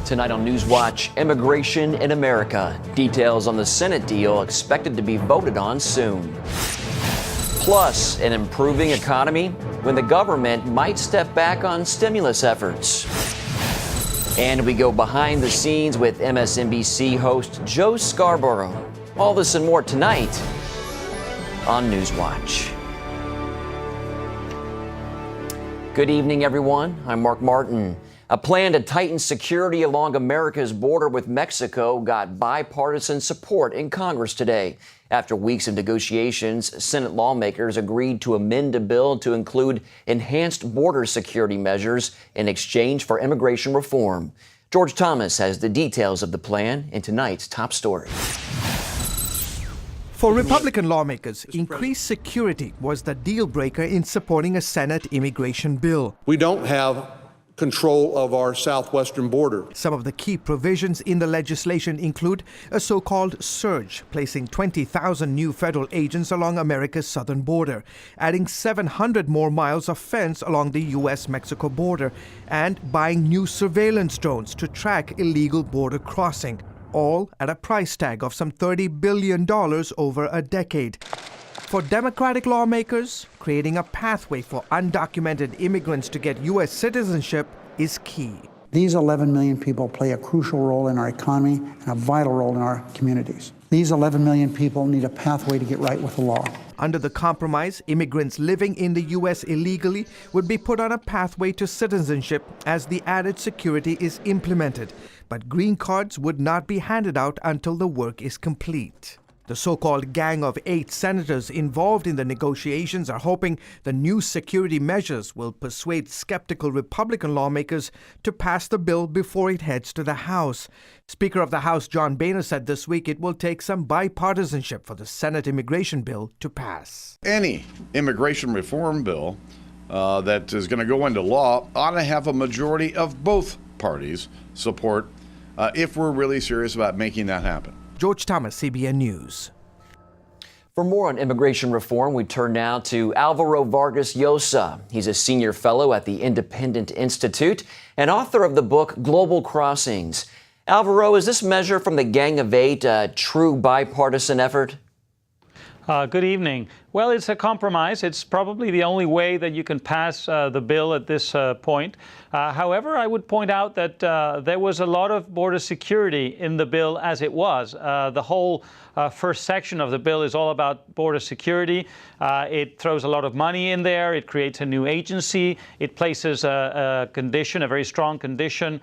Tonight on NewsWatch, immigration in America. Details on the Senate deal expected to be voted on soon. Plus, an improving economy when the government might step back on stimulus efforts. And we go behind the scenes with MSNBC host Joe Scarborough. All this and more tonight on NewsWatch. Good evening, everyone. I'm Mark Martin. A plan to tighten security along America's border with Mexico got bipartisan support in Congress today. After weeks of negotiations, Senate lawmakers agreed to amend a bill to include enhanced border security measures in exchange for immigration reform. George Thomas has the details of the plan in tonight's top story. For Republican lawmakers, increased security was the deal breaker in supporting a Senate immigration bill. We don't have control of our southwestern border. Some of the key provisions in the legislation include a so-called surge, placing 20,000 new federal agents along America's southern border, adding 700 more miles of fence along the U.S.-Mexico border, and buying new surveillance drones to track illegal border crossing, all at a price tag of some $30 billion over a decade. For Democratic lawmakers, creating a pathway for undocumented immigrants to get U.S. citizenship is key. These 11 million people play a crucial role in our economy and a vital role in our communities. These 11 million people need a pathway to get right with the law. Under the compromise, immigrants living in the U.S. illegally would be put on a pathway to citizenship as the added security is implemented. But green cards would not be handed out until the work is complete. The so-called Gang of 8 senators involved in the negotiations are hoping the new security measures will persuade skeptical Republican lawmakers to pass the bill before it heads to the House. Speaker of the House John Boehner said this week it will take some bipartisanship for the Senate immigration bill to pass. Any immigration reform bill that is going to go into law ought to have a majority of both parties support if we're really serious about making that happen. George Thomas, CBN News. For more on immigration reform, we turn now to Alvaro Vargas Llosa. He's a senior fellow at the Independent Institute and author of the book Global Crossings. Alvaro, is this measure from the Gang of 8 a true bipartisan effort? Good evening. Well, it's a compromise. It's probably the only way that you can pass the bill at this point. However, I would point out that there was a lot of border security in the bill as it was. The whole first section of the bill is all about border security. It throws a lot of money in there. It creates a new agency. It places a condition, a very strong condition,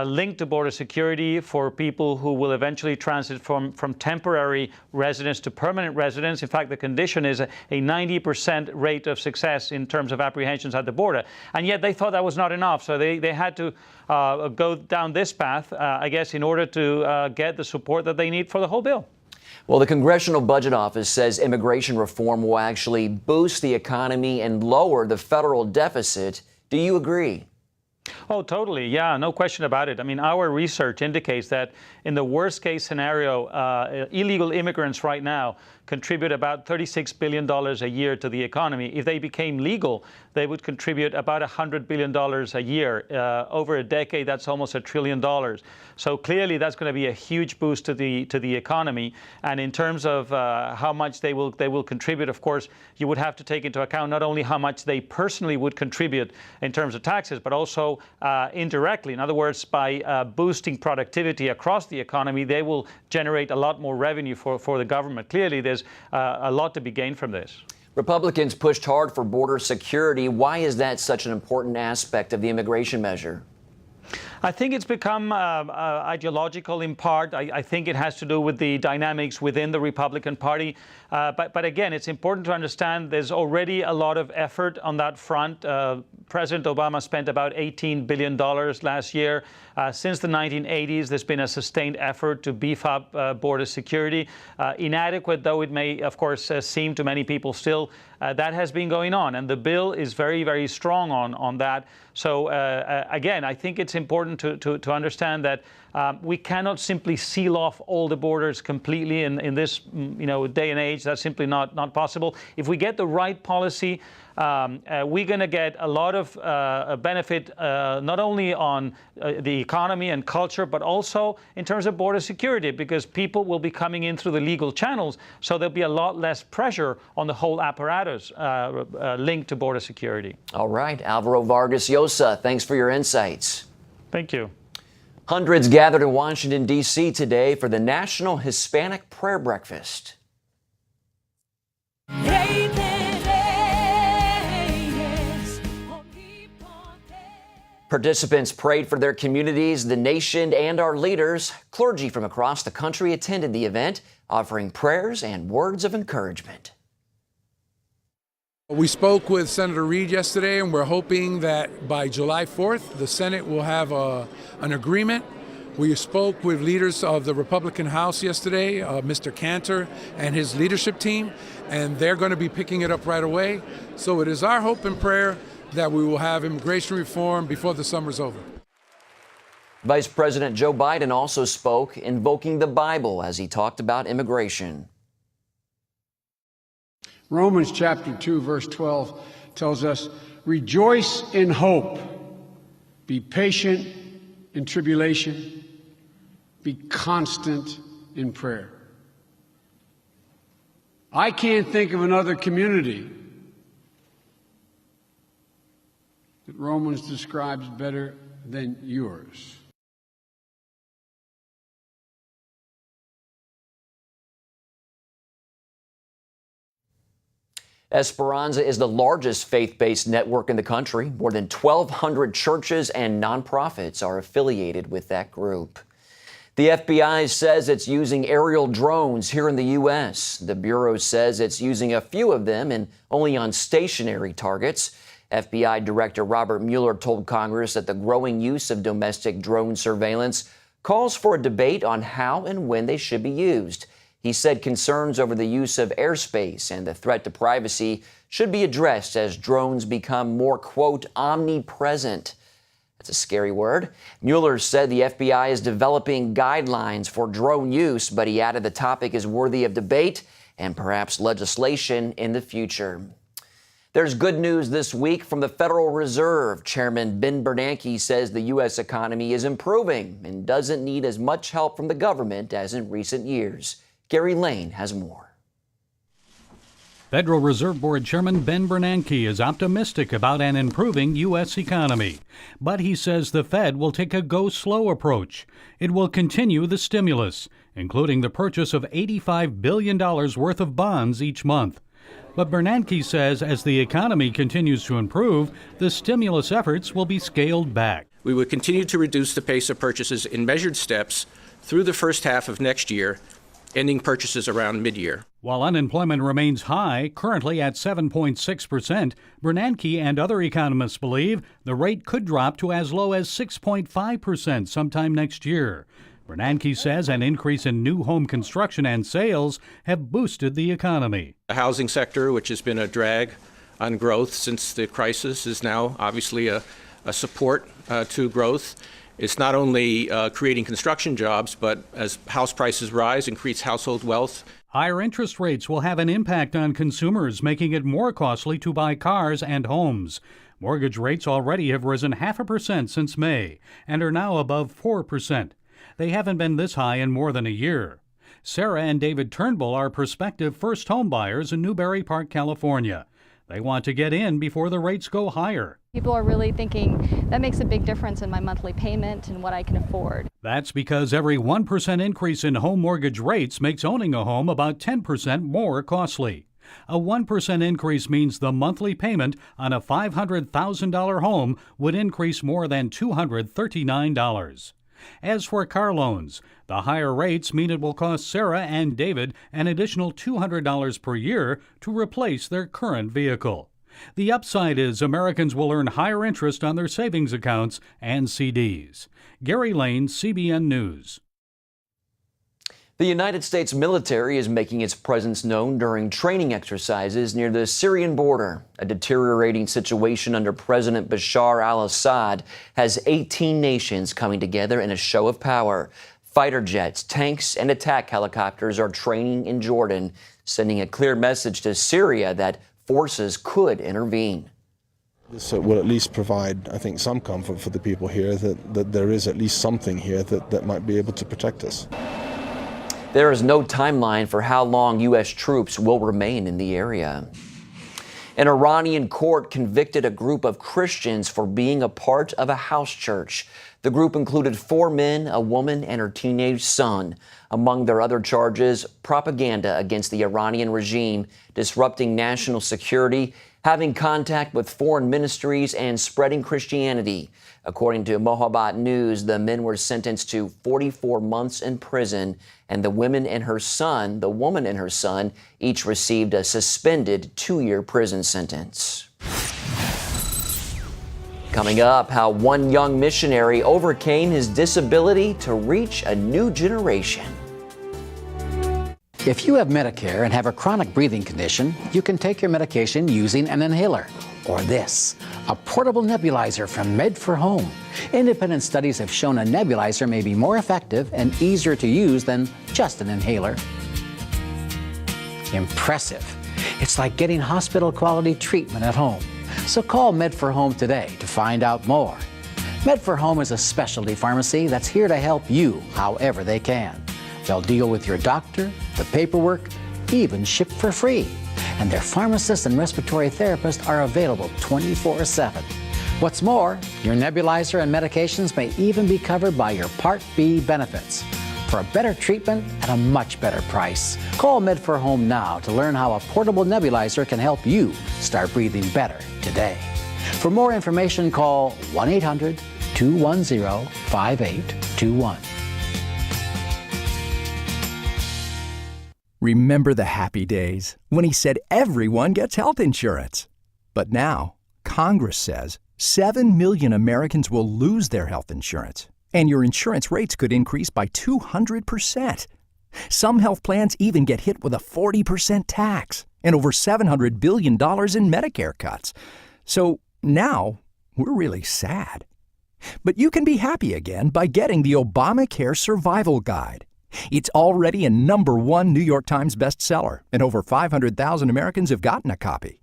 linked to border security for people who will eventually transit from temporary residence to permanent residence. In fact, the condition is a 90% rate of success in terms of apprehensions at the border. And yet they thought that was not enough. So they had to go down this path, I guess, in order to get the support that they need for the whole bill. Well, the Congressional Budget Office says immigration reform will actually boost the economy and lower the federal deficit. Do you agree? Oh, totally. Yeah, no question about it. I mean, our research indicates that in the worst case scenario, illegal immigrants right now contribute about $36 billion a year to the economy. If they became legal, they would contribute about $100 billion a year. Over a decade, that's almost $1 trillion. So clearly, that's going to be a huge boost to the economy. And in terms of how much they will contribute, of course, you would have to take into account not only how much they personally would contribute in terms of taxes, but also indirectly. In other words, by boosting productivity across the economy, they will generate a lot more revenue for the government. Clearly, there's a lot to be gained from this. Republicans pushed hard for border security. Why is that such an important aspect of the immigration measure? I think it's become ideological in part. I think it has to do with the dynamics within the Republican Party. But again, it's important to understand there's already a lot of effort on that front. President Obama spent about $18 billion last year. Since the 1980s, there's been a sustained effort to beef up border security. Inadequate though it may, of course, seem to many people still, that has been going on. And the bill is very, very strong on that. So again, I think it's important to understand that we cannot simply seal off all the borders completely in this day and age. That's simply not possible. If we get the right policy, we're going to get a lot of benefit not only on the economy and culture, but also in terms of border security, because people will be coming in through the legal channels, so there'll be a lot less pressure on the whole apparatus linked to border security. All right, Alvaro, Vargas, Llosa, thanks for your insights. Thank you. Hundreds gathered in Washington, D.C. today for the National Hispanic Prayer Breakfast. Participants prayed for their communities, the nation, and our leaders. Clergy from across the country attended the event, offering prayers and words of encouragement. We spoke with Senator Reid yesterday, and we're hoping that by July 4th, the Senate will have an agreement. We spoke with leaders of the Republican House yesterday, Mr. Cantor and his leadership team, and they're going to be picking it up right away. So it is our hope and prayer that we will have immigration reform before the summer's over. Vice President Joe Biden also spoke, invoking the Bible as he talked about immigration. Romans chapter 2, verse 12 tells us, rejoice in hope, be patient in tribulation, be constant in prayer. I can't think of another community that Romans describes better than yours. Esperanza is the largest faith-based network in the country. More than 1,200 churches and nonprofits are affiliated with that group. The FBI says it's using aerial drones here in the U.S. The Bureau says it's using a few of them and only on stationary targets. FBI Director Robert Mueller told Congress that the growing use of domestic drone surveillance calls for a debate on how and when they should be used. He said concerns over the use of airspace and the threat to privacy should be addressed as drones become more, quote, omnipresent. That's a scary word. Mueller said the FBI is developing guidelines for drone use, but he added the topic is worthy of debate and perhaps legislation in the future. There's good news this week from the Federal Reserve. Chairman Ben Bernanke says the U.S. economy is improving and doesn't need as much help from the government as in recent years. Gary Lane has more. Federal Reserve Board Chairman Ben Bernanke is optimistic about an improving U.S. economy. But he says the Fed will take a go-slow approach. It will continue the stimulus, including the purchase of $85 billion worth of bonds each month. But Bernanke says as the economy continues to improve, the stimulus efforts will be scaled back. We would continue to reduce the pace of purchases in measured steps through the first half of next year, ending purchases around mid-year. While unemployment remains high, currently at 7.6%, Bernanke and other economists believe the rate could drop to as low as 6.5% sometime next year. Bernanke says an increase in new home construction and sales have boosted the economy. The housing sector, which has been a drag on growth since the crisis, is now obviously a support to growth. It's not only creating construction jobs, but as house prices rise, increase household wealth. Higher interest rates will have an impact on consumers, making it more costly to buy cars and homes. Mortgage rates already have risen 0.5% since May and are now above 4%. They haven't been this high in more than a year. Sarah and David Turnbull are prospective first home buyers in Newberry Park, California. They want to get in before the rates go higher. People are really thinking that makes a big difference in my monthly payment and what I can afford. That's because every 1% increase in home mortgage rates makes owning a home about 10% more costly. A 1% increase means the monthly payment on a $500,000 home would increase more than $239. As for car loans, the higher rates mean it will cost Sarah and David an additional $200 per year to replace their current vehicle. The upside is Americans will earn higher interest on their savings accounts and CDs. Gary Lane, CBN News. The United States military is making its presence known during training exercises near the Syrian border. A deteriorating situation under President Bashar al-Assad has 18 nations coming together in a show of power. Fighter jets, tanks, and attack helicopters are training in Jordan, sending a clear message to Syria that forces could intervene. This will at least provide, I think, some comfort for the people here that there is at least something here that might be able to protect us. There is no timeline for how long U.S. troops will remain in the area. An Iranian court convicted a group of Christians for being a part of a house church. The group included 4 men, a woman, and her teenage son. Among their other charges, propaganda against the Iranian regime, disrupting national security, having contact with foreign ministries, and spreading Christianity. According to Mohabbat News, the men were sentenced to 44 months in prison, and the woman and her son, each received a suspended 2-year prison sentence. Coming up, how one young missionary overcame his disability to reach a new generation. If you have Medicare and have a chronic breathing condition, you can take your medication using an inhaler. Or this, a portable nebulizer from Med4Home. Independent studies have shown a nebulizer may be more effective and easier to use than just an inhaler. Impressive. It's like getting hospital-quality treatment at home. So call Med4Home today to find out more. Med4Home is a specialty pharmacy that's here to help you however they can. They'll deal with your doctor, the paperwork, even ship for free. And their pharmacists and respiratory therapists are available 24/7. What's more, your nebulizer and medications may even be covered by your Part B benefits. For a better treatment at a much better price, call Med4Home now to learn how a portable nebulizer can help you start breathing better today. For more information, call 1-800-210-5821. Remember the happy days when he said everyone gets health insurance. But now, Congress says 7 million Americans will lose their health insurance, and your insurance rates could increase by 200%. Some health plans even get hit with a 40% tax and over $700 billion in Medicare cuts. So now, we're really sad. But you can be happy again by getting the Obamacare Survival Guide. It's already a #1 New York Times bestseller, and over 500,000 Americans have gotten a copy.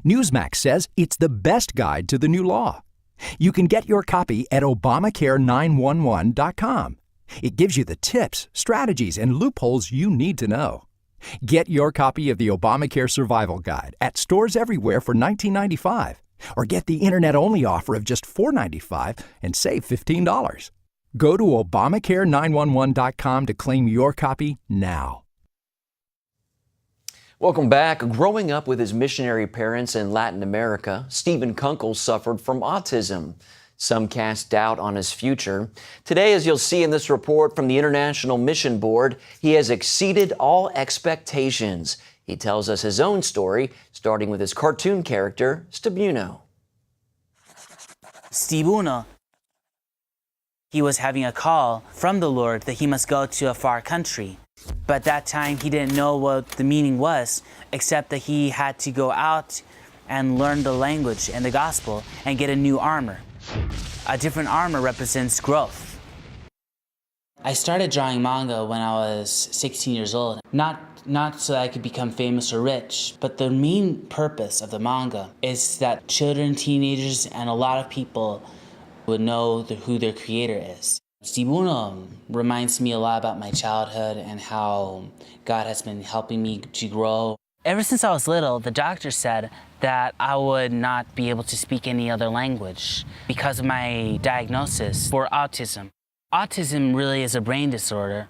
Newsmax says it's the best guide to the new law. You can get your copy at Obamacare911.com. It gives you the tips, strategies, and loopholes you need to know. Get your copy of the Obamacare Survival Guide at stores everywhere for $19.95, or get the internet-only offer of just $4.95 and save $15. Go to Obamacare911.com to claim your copy now. Welcome back. Growing up with his missionary parents in Latin America, Stephen Kunkel suffered from autism. Some cast doubt on his future. Today, as you'll see in this report from the International Mission Board, he has exceeded all expectations. He tells us his own story, starting with his cartoon character, Stibuno. Stibuno. He was having a call from the Lord that he must go to a far country. But that time he didn't know what the meaning was, except that he had to go out and learn the language and the gospel and get a new armor. A different armor represents growth. I started drawing manga when I was 16 years old. Not so that I could become famous or rich, but the main purpose of the manga is that children, teenagers, and a lot of people would know who their creator is. Stibuno reminds me a lot about my childhood and how God has been helping me to grow. Ever since I was little, the doctor said that I would not be able to speak any other language because of my diagnosis for autism. Autism really is a brain disorder.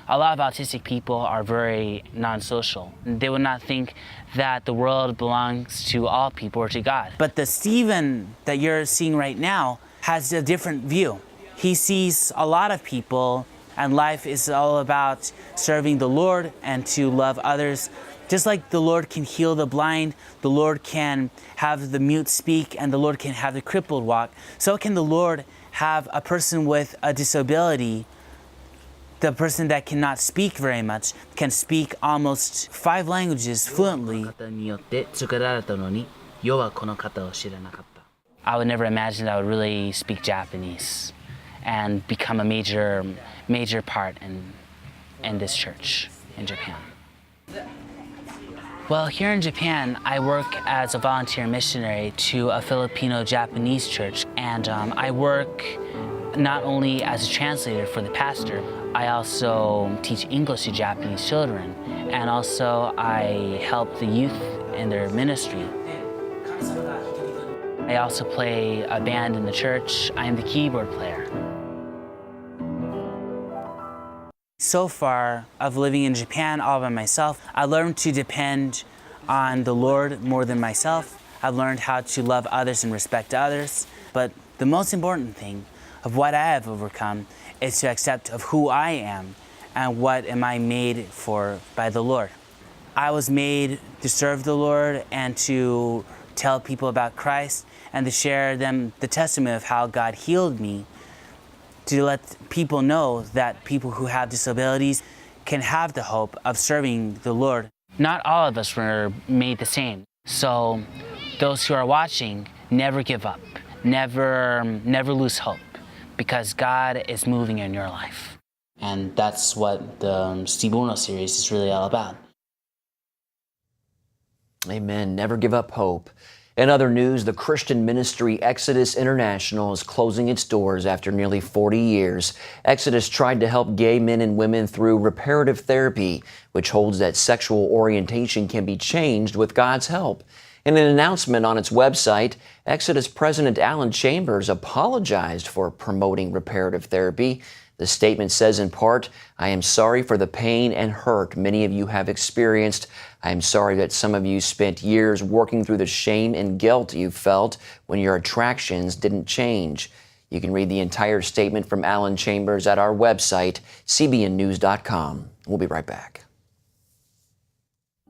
A lot of autistic people are very non-social. They would not think that the world belongs to all people or to God. But the Stephen that you're seeing right now has a different view. He sees a lot of people, and life is all about serving the Lord and to love others. Just like the Lord can heal the blind, the Lord can have the mute speak, and the Lord can have the crippled walk, so can the Lord have a person with a disability. The person that cannot speak very much can speak almost 5 languages fluently. I would never imagine that I would really speak Japanese and become a major part in this church in Japan. Well, here in Japan, I work as a volunteer missionary to a Filipino-Japanese church, and I work not only as a translator for the pastor, I also teach English to Japanese children, and also I help the youth in their ministry. I also play a band in the church. I am the keyboard player. So far, of living in Japan all by myself, I learned to depend on the Lord more than myself. I've learned how to love others and respect others. But the most important thing of what I have overcome is to accept of who I am and what am I made for by the Lord. I was made to serve the Lord and to tell people about Christ and to share them the testimony of how God healed me, to let people know that people who have disabilities can have the hope of serving the Lord. Not all of us were made the same. So those who are watching, never give up. Never lose hope, because God is moving in your life. And that's what the Stibuno series is really all about. Amen. Never give up hope. In other news, the Christian ministry Exodus International is closing its doors after nearly 40 years. Exodus tried to help gay men and women through reparative therapy, which holds that sexual orientation can be changed with God's help. In an announcement on its website, Exodus President Alan Chambers apologized for promoting reparative therapy. The statement says in part, "I am sorry for the pain and hurt many of you have experienced. I am sorry that some of you spent years working through the shame and guilt you felt when your attractions didn't change." You can read the entire statement from Alan Chambers at our website, cbnnews.com. We'll be right back.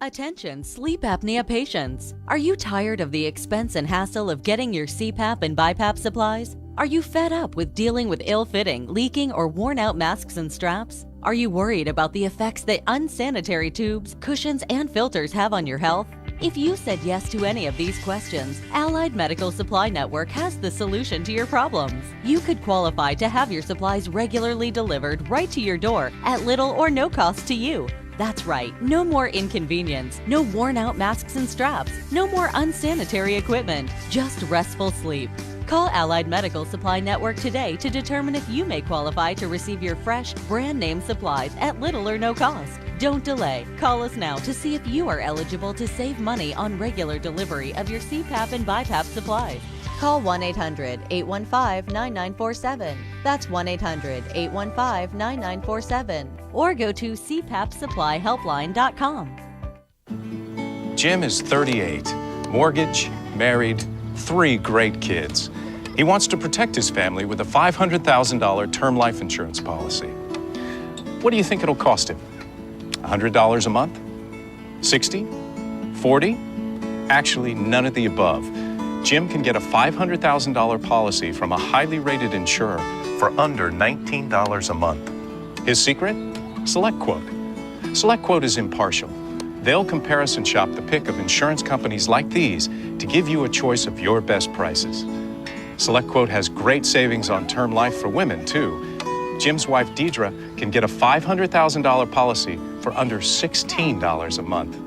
Attention sleep apnea patients. Are you tired of the expense and hassle of getting your CPAP and BiPAP supplies? Are you fed up with dealing with ill-fitting, leaking, or worn-out masks and straps? Are you worried about the effects that unsanitary tubes, cushions, and filters have on your health? If you said yes to any of these questions, Allied Medical Supply Network has the solution to your problems. You could qualify to have your supplies regularly delivered right to your door at little or no cost to you. That's right, no more inconvenience, no worn-out masks and straps, no more unsanitary equipment, just restful sleep. Call Allied Medical Supply Network today to determine if you may qualify to receive your fresh, brand-name supplies at little or no cost. Don't delay. Call us now to see if you are eligible to save money on regular delivery of your CPAP and BiPAP supplies. Call 1-800-815-9947. That's 1-800-815-9947. Or go to cpapsupplyhelpline.com. Jim is 38, mortgage, married, 3 great kids. He wants to protect his family with a $500,000 term life insurance policy. What do you think it'll cost him? $100 a month? 60? 40? Actually, none of the above. Jim can get a $500,000 policy from a highly rated insurer for under $19 a month. His secret? SelectQuote. SelectQuote is impartial. They'll comparison shop the pick of insurance companies like these to give you a choice of your best prices. SelectQuote has great savings on term life for women, too. Jim's wife, Deidre, can get a $500,000 policy for under $16 a month.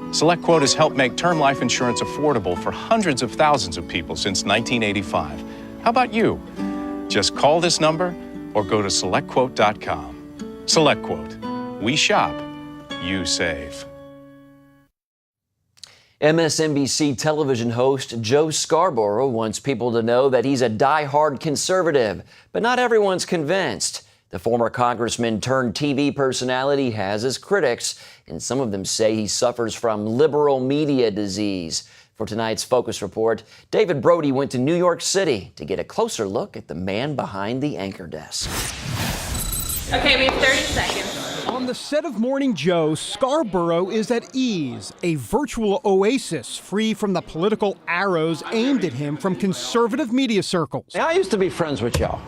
SelectQuote has helped make term life insurance affordable for hundreds of thousands of people since 1985. How about you? Just call this number or go to SelectQuote.com. SelectQuote. We shop, you save. MSNBC television host Joe Scarborough wants people to know that he's a die-hard conservative, but not everyone's convinced. The former congressman turned TV personality has his critics, and some of them say he suffers from liberal media disease. For tonight's Focus Report, David Brody went to New York City to get a closer look at the man behind the anchor desk. Okay, we have 30 seconds. On the set of Morning Joe, Scarborough is at ease, a virtual oasis free from the political arrows aimed at him from conservative media circles. I used to be friends with Joe.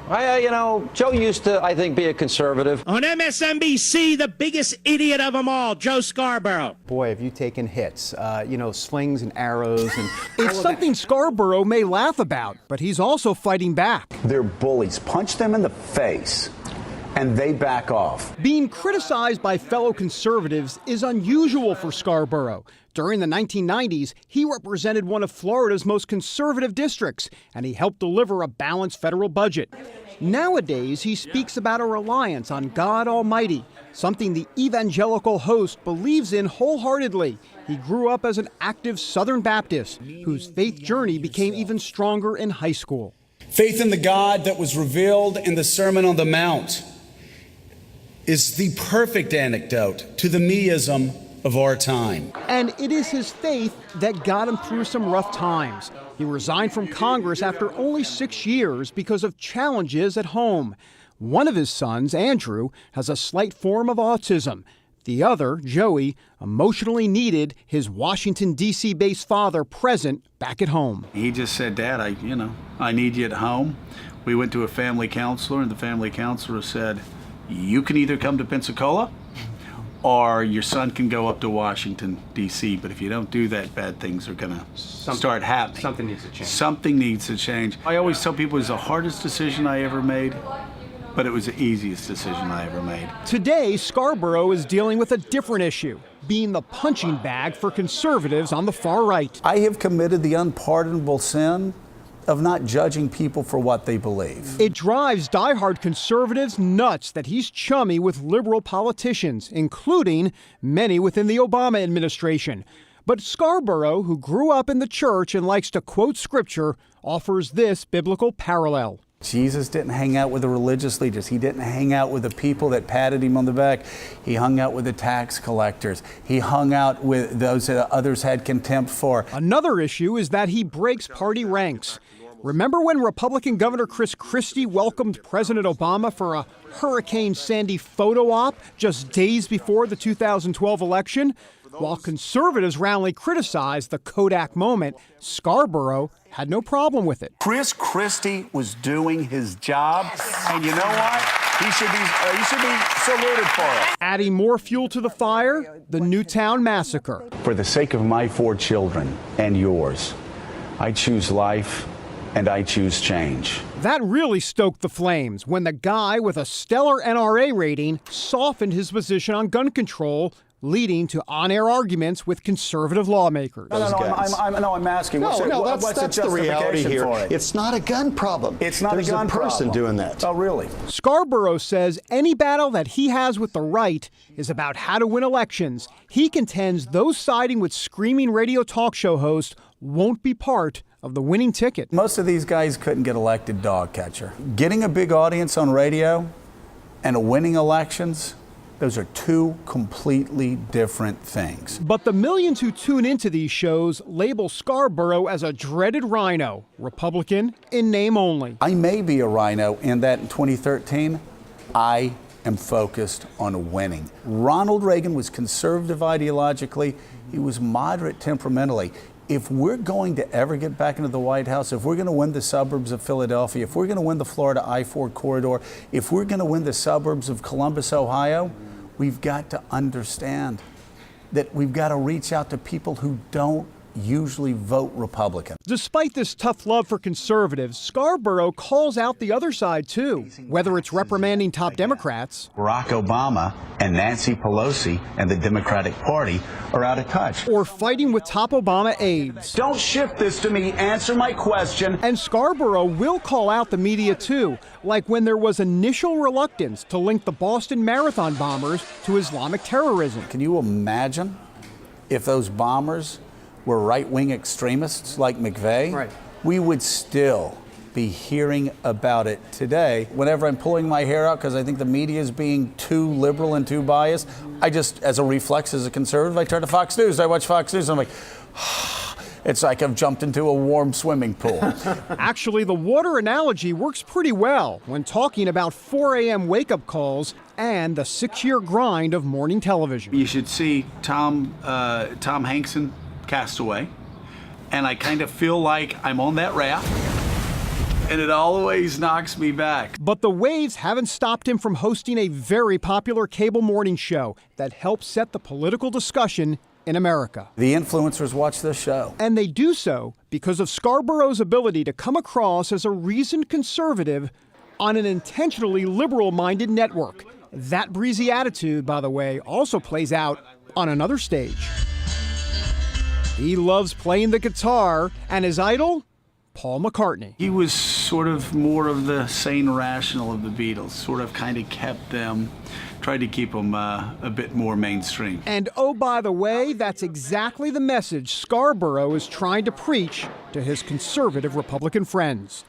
Joe used to, I think, be a conservative. On MSNBC, the biggest idiot of them all, Joe Scarborough. Boy, have you taken hits, slings and arrows. And it's something Scarborough may laugh about, but he's also fighting back. They're bullies. Punch them in the face. and they back off. Being criticized by fellow conservatives is unusual for Scarborough. During the 1990s, he represented one of Florida's most conservative districts, and he helped deliver a balanced federal budget. Nowadays, he speaks about a reliance on God Almighty, something the evangelical host believes in wholeheartedly. He grew up as an active Southern Baptist, whose faith journey became even stronger in high school. Faith in the God that was revealed in the Sermon on the Mount is the perfect antidote to the meism of our time. And it is his faith that got him through some rough times. He resigned from Congress after only 6 years because of challenges at home. One of his sons, Andrew, has a slight form of autism. The other, Joey, emotionally needed his Washington, D.C.-based father present back at home. He just said, Dad, I need you at home. We went to a family counselor, and the family counselor said, you can either come to Pensacola or your son can go up to Washington, D.C. But if you don't do that, bad things are going to start happening. Something needs to change. Something needs to change. I always tell people it was the hardest decision I ever made, but it was the easiest decision I ever made. Today, Scarborough is dealing with a different issue, being the punching bag for conservatives on the far right. I have committed the unpardonable sin of not judging people for what they believe. It drives diehard conservatives nuts that he's chummy with liberal politicians, including many within the Obama administration. But Scarborough, who grew up in the church and likes to quote scripture, offers this biblical parallel. Jesus didn't hang out with the religious leaders. He didn't hang out with the people that patted him on the back. He hung out with the tax collectors. He hung out with those that others had contempt for. Another issue is that he breaks party ranks. Remember when Republican Governor Chris Christie welcomed President Obama for a Hurricane Sandy photo op just days before the 2012 election? While conservatives roundly criticized the Kodak moment, Scarborough had no problem with it. Chris Christie was doing his job, and you know what? He should be saluted for it. Adding more fuel to the fire, the Newtown massacre. For the sake of my 4 children and yours, I choose life and I choose change. That really stoked the flames when the guy with a stellar NRA rating softened his position on gun control, leading to on-air arguments with conservative lawmakers. I'm asking. That's the reality here. It's not a gun problem. It's not There's a gun person problem. doing that. Oh, really? Scarborough says any battle that he has with the right is about how to win elections. He contends those siding with screaming radio talk show hosts won't be part of the winning ticket. Most of these guys couldn't get elected dog catcher. Getting a big audience on radio and winning elections, those are two completely different things. But the millions who tune into these shows label Scarborough as a dreaded rhino, Republican in name only. I may be a rhino in that in 2013, I am focused on winning. Ronald Reagan was conservative ideologically. He was moderate temperamentally. If we're going to ever get back into the White House, if we're going to win the suburbs of Philadelphia, if we're going to win the Florida I-4 corridor, if we're going to win the suburbs of Columbus, Ohio, we've got to understand that we've got to reach out to people who don't usually vote Republican. Despite this tough love for conservatives, Scarborough calls out the other side too, whether it's reprimanding top Democrats, Barack Obama and Nancy Pelosi and the Democratic Party are out of touch, or fighting with top Obama aides. Don't shift this to me, answer my question. And Scarborough will call out the media too, like when there was initial reluctance to link the Boston Marathon bombers to Islamic terrorism. Can you imagine if those bombers were right-wing extremists like McVeigh? Right. We would still be hearing about it today. Whenever I'm pulling my hair out because I think the media is being too liberal and too biased, I just, as a reflex, as a conservative, I turn to Fox News. I watch Fox News, and I'm like, it's like I've jumped into a warm swimming pool. Actually, the water analogy works pretty well when talking about 4 a.m. wake-up calls and the 6-year grind of morning television. You should see Tom Hanks' Castaway, and I kind of feel like I'm on that raft, and it always knocks me back. But the waves haven't stopped him from hosting a very popular cable morning show that helps set the political discussion in America. The influencers watch this show. And they do so because of Scarborough's ability to come across as a reasoned conservative on an intentionally liberal-minded network. That breezy attitude, by the way, also plays out on another stage. He loves playing the guitar, and his idol? Paul McCartney. He was sort of more of the sane rational of the Beatles, sort of kind of kept them, tried to keep them a bit more mainstream. And oh, by the way, that's exactly the message Scarborough is trying to preach to his conservative Republican friends.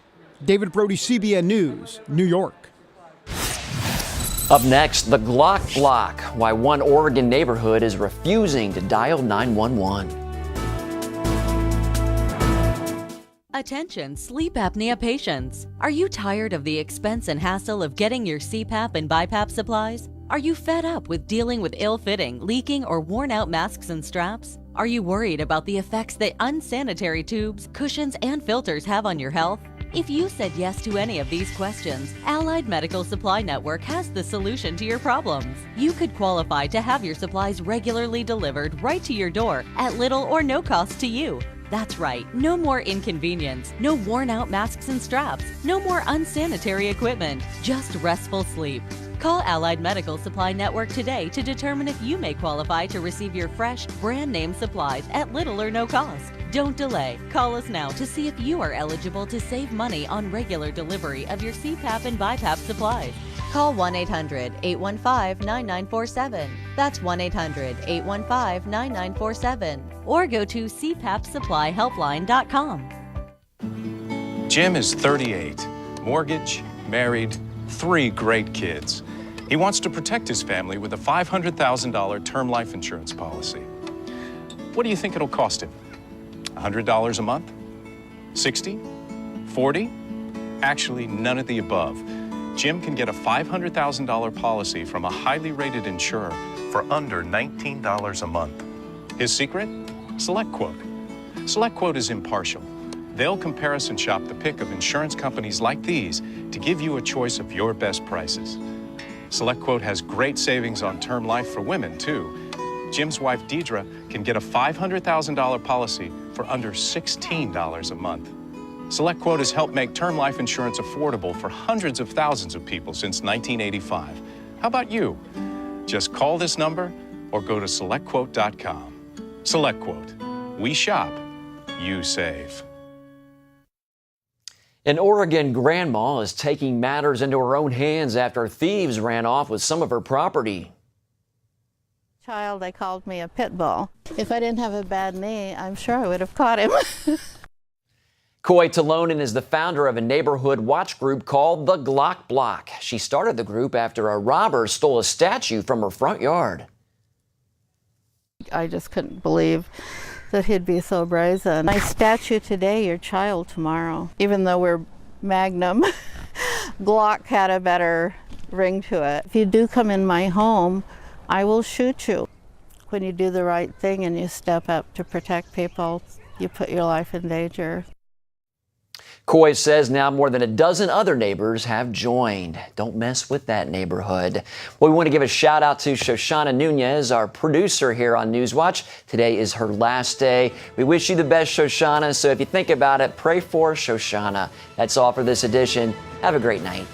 David Brody, CBN News, New York. Up next, the Glock Block, why one Oregon neighborhood is refusing to dial 911. Attention sleep apnea patients. Are you tired of the expense and hassle of getting your CPAP and BiPAP supplies? Are you fed up with dealing with ill-fitting, leaking, or worn-out masks and straps? Are you worried about the effects that unsanitary tubes, cushions, and filters have on your health? If you said yes to any of these questions, Allied Medical Supply Network has the solution to your problems. You could qualify to have your supplies regularly delivered right to your door at little or no cost to you. That's right, no more inconvenience, no worn-out masks and straps, no more unsanitary equipment, just restful sleep. Call Allied Medical Supply Network today to determine if you may qualify to receive your fresh, brand-name supplies at little or no cost. Don't delay. Call us now to see if you are eligible to save money on regular delivery of your CPAP and BiPAP supplies. Call 1-800-815-9947. That's 1-800-815-9947. Or go to cpapsupplyhelpline.com. Jim is 38, mortgage, married, 3 great kids. He wants to protect his family with a $500,000 term life insurance policy. What do you think it'll cost him? $100 a month? 60? 40? Actually, none of the above. Jim can get a $500,000 policy from a highly rated insurer for under $19 a month. His secret? SelectQuote. SelectQuote is impartial. They'll comparison shop the pick of insurance companies like these to give you a choice of your best prices. SelectQuote has great savings on term life for women, too. Jim's wife, Deidre, can get a $500,000 policy for under $16 a month. SelectQuote has helped make term life insurance affordable for hundreds of thousands of people since 1985. How about you? Just call this number or go to SelectQuote.com. SelectQuote. We shop, you save. An Oregon grandma is taking matters into her own hands after thieves ran off with some of her property. Child, they called me a pit bull. If I didn't have a bad knee, I'm sure I would have caught him. Coy Talonen is the founder of a neighborhood watch group called the Glock Block. She started the group after a robber stole a statue from her front yard. I just couldn't believe that he'd be so brazen. My statue today, your child tomorrow. Even though we're Magnum, Glock had a better ring to it. If you do come in my home, I will shoot you. When you do the right thing and you step up to protect people, you put your life in danger. Coy says now more than a dozen other neighbors have joined. Don't mess with that neighborhood. Well, we want to give a shout out to Shoshana Nunez, our producer here on NewsWatch. Today is her last day. We wish you the best, Shoshana. So if you think about it, pray for Shoshana. That's all for this edition. Have a great night.